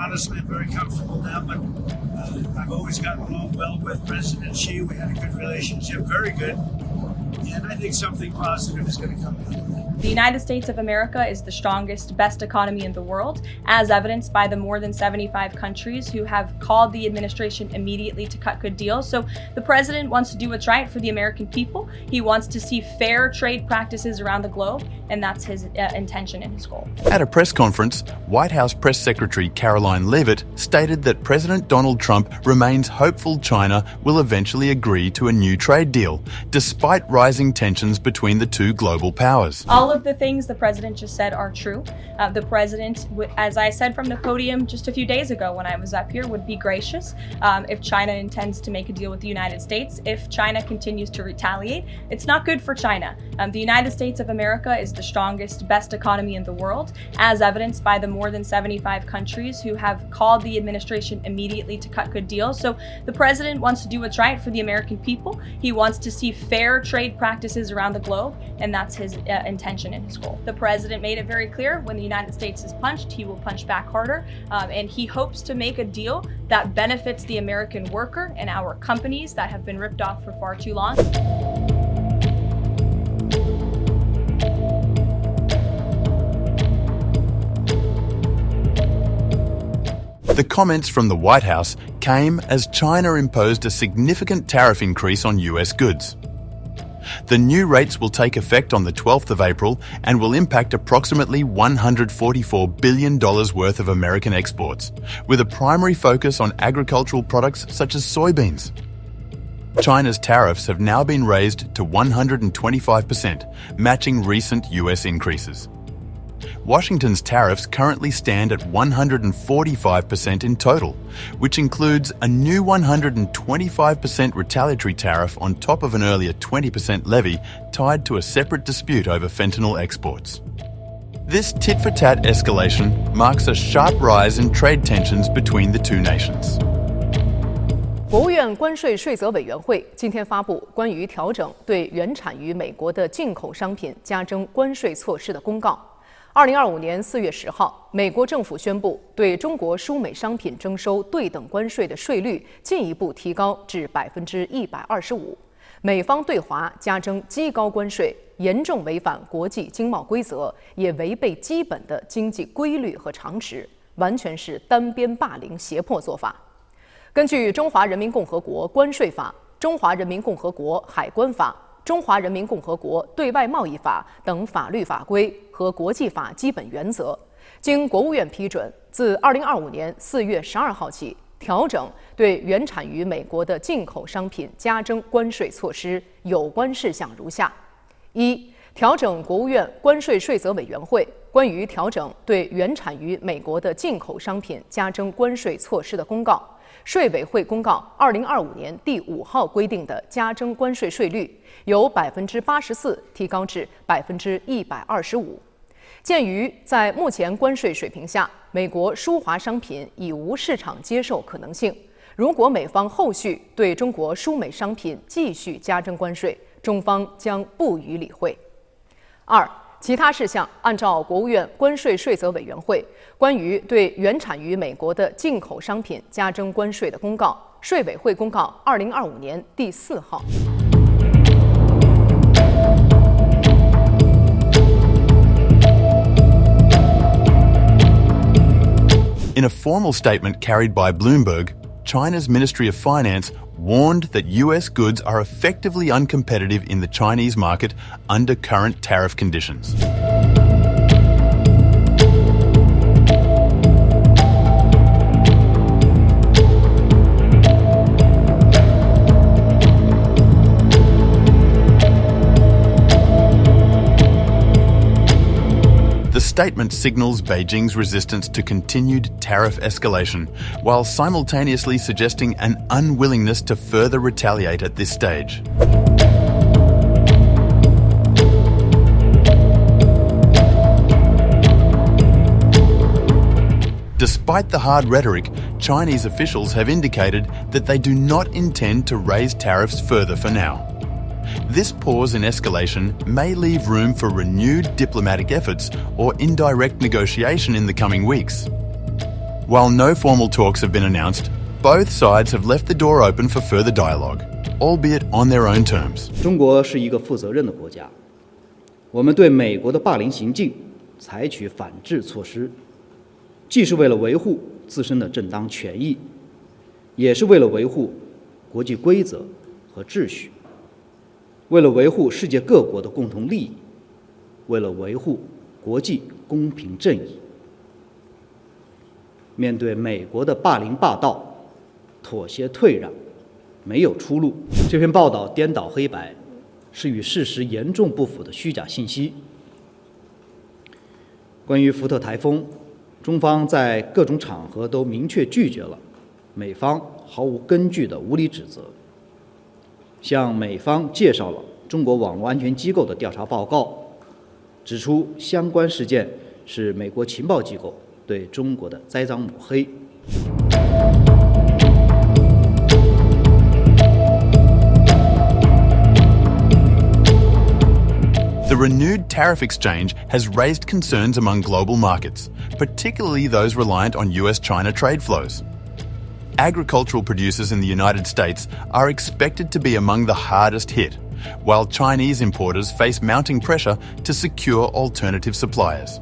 honestly, I'm very comfortable now, but I've always gotten along well with President Xi. We had a good relationship, very good. And I think something positive is going to come out of that. The United States of America is the strongest, best economy in the world, as evidenced by the more than 75 countries who have called the administration immediately to cut good deals. So the president wants to do what's right for the American people. He wants to see fair trade practices around the globe, and that's his intention and his goal. At a press conference, White House Press Secretary Karoline Leavitt stated that President Donald Trump remains hopeful China will eventually agree to a new trade deal, despite rising tensions between the two global powers. All of the things the president just said are true. The president, as I said from the podium just a few days ago when I was up here, would be gracious if China intends to make a deal with the United States. If China continues to retaliate, it's not good for China. The United States of America is the strongest, best economy in the world, as evidenced by the more than 75 countries who have called the administration immediately to cut good deals. So the president wants to do what's right for the American people. He wants to see fair trade practices around the globe, and that's his intention and his goal. The president made it very clear when the United States is punched, he will punch back harder, and he hopes to make a deal that benefits the American worker and our companies that have been ripped off for far too long. The comments from the White House came as China imposed a significant tariff increase on US goods. The new rates will take effect on the 12th of April and will impact approximately $144 billion worth of American exports, with a primary focus on agricultural products such as soybeans. China's tariffs have now been raised to 125%, matching recent US increases. Washington's tariffs currently stand at 145% in total, which includes a new 125% retaliatory tariff on top of an earlier 20% levy tied to a separate dispute over fentanyl exports. This tit-for-tat escalation marks a sharp rise in trade tensions between the two nations. 国务院关税税则委员会今天发布关于调整对原产于美国的进口商品加征关税措施的公告。2025年4月10号，美国政府宣布对中国输美商品征收对等关税的税率进一步提高至125%。美方对华加征极高关税，严重违反国际经贸规则，也违背基本的经济规律和常识，完全是单边霸凌胁迫做法。根据《中华人民共和国关税法》、《中华人民共和国海关法》、《中华人民共和国对外贸易法》等法律法规和国际法基本原则，经国务院批准，自2025年4月12号起，调整对原产于美国的进口商品加征关税措施。有关事项如下：一、调整国务院关税税则委员会关于调整对原产于美国的进口商品加征关税措施的公告。税委会公告2025年第5号规定的加征关税税率由84%提高至125%。鉴于在目前关税水平下，美国输华商品已无市场接受可能性，如果美方后续对中国输美商品继续加征关税，中方将不予理会。二、其他事项按照国务院关税税则委员会关于对原产于美国的进口商品加征关税的公告，税委会公告2025年第4号。In a formal statement carried by Bloomberg, China's Ministry of Finance warned that US goods are effectively uncompetitive in the Chinese market under current tariff conditions. The statement signals Beijing's resistance to continued tariff escalation, while simultaneously suggesting an unwillingness to further retaliate at this stage. Despite the hard rhetoric, Chinese officials have indicated that they do not intend to raise tariffs further for now. This pause in escalation may leave room for renewed diplomatic efforts or indirect negotiation in the coming weeks. While no formal talks have been announced, both sides have left the door open for further dialogue, albeit on their own terms. 中国是一个负责任的国家，我们对美国的霸凌行径采取反制措施，既是为了维护自身的正当权益，也是为了维护国际规则和秩序，为了维护世界各国的共同利益，为了维护国际公平正义。面对美国的霸凌霸道，妥协退让没有出路。这篇报道颠倒黑白，是与事实严重不符的虚假信息。关于福特台风，中方在各种场合都明确拒绝了美方毫无根据的无理指责，向美方介绍了中国网络安全机构的调查报告，指出相关事件是美国情报机构对中国的栽赃抹黑。The renewed tariff exchange has raised concerns among global markets, particularly those reliant on US-China trade flows. Agricultural producers in the United States are expected to be among the hardest hit, while Chinese importers face mounting pressure to secure alternative suppliers.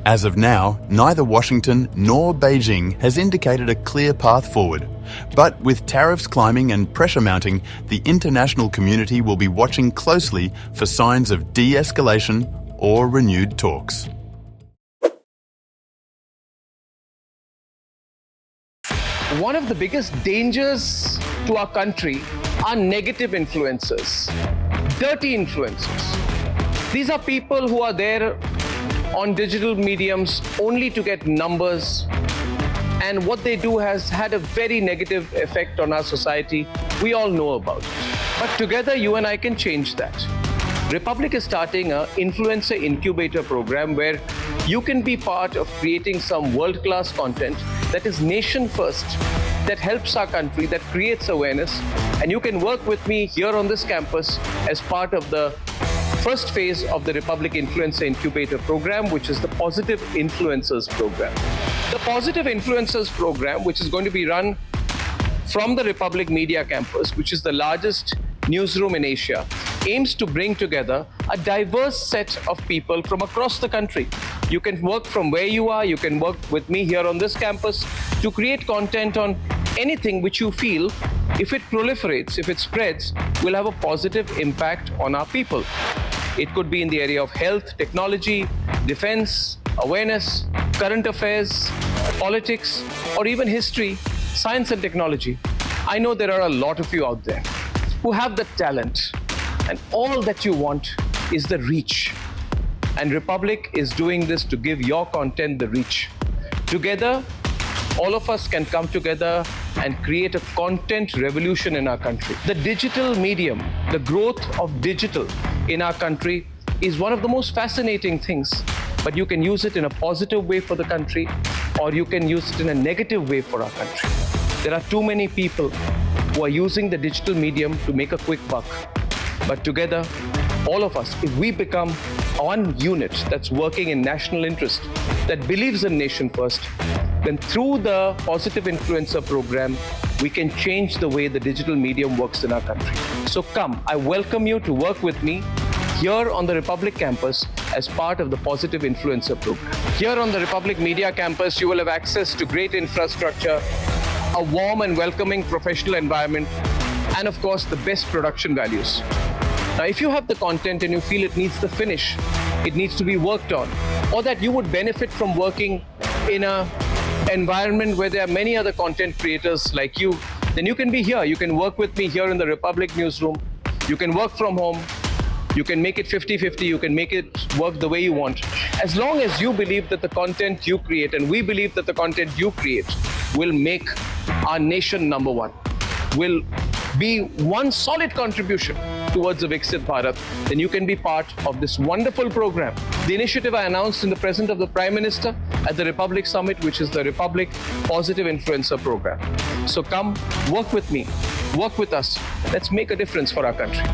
As of now, neither Washington nor Beijing has indicated a clear path forward. But with tariffs climbing and pressure mounting, the international community will be watching closely for signs of de-escalation or renewed talks. One of the biggest dangers to our country are negative influencers, dirty influencers. These are people who are there on digital mediums only to get numbers, and what they do has had a very negative effect on our society. We all know about it. But together, you and I can change that. Republic is starting an influencer incubator program where you can be part of creating some world-class content that is nation first, that helps our country, that creates awareness, and you can work with me here on this campus as part of the first phase of the Republic Influencer Incubator program, which is the Positive Influencers program. The Positive Influencers program, which is going to be run from the Republic Media Campus, which is the largest newsroom in Asia, aims to bring together a diverse set of people from across the country. You can work from where you are, you can work with me here on this campus to create content on anything which you feel, if it proliferates, if it spreads, will have a positive impact on our people. It could be in the area of health, technology, defense, awareness, current affairs, politics, or even history, science and technology. I know there are a lot of you out there who have the talent, and all that you want is the reach. And Republic is doing this to give your content the reach. Together, all of us can come together and create a content revolution in our country. The digital medium, the growth of digital in our country is one of the most fascinating things, but you can use it in a positive way for the country, or you can use it in a negative way for our country. There are too many people who are using the digital medium to make a quick buck. But together, all of us, if we become one unit that's working in national interest, that believes in nation first, then through the Positive Influencer program, we can change the way the digital medium works in our country. So come, I welcome you to work with me here on the Republic campus as part of the Positive Influencer program. Here on the Republic Media campus, you will have access to great infrastructure, a warm and welcoming professional environment, and of course, the best production values. Now, if you have the content and you feel it needs the finish, it needs to be worked on, or that you would benefit from working in an environment where there are many other content creators like you, then you can be here. You can work with me here in the Republic newsroom. You can work from home. You can make it 50-50. You can make it work the way you want. As long as you believe that the content you create, and we believe that the content you create, will make our nation number one, will be one solid contribution towards the Viksit Bharat, then you can be part of this wonderful program. The initiative I announced in the presence of the Prime Minister at the Republic Summit, which is the Republic Positive Influencer Program. So come, work with me, work with us. Let's make a difference for our country.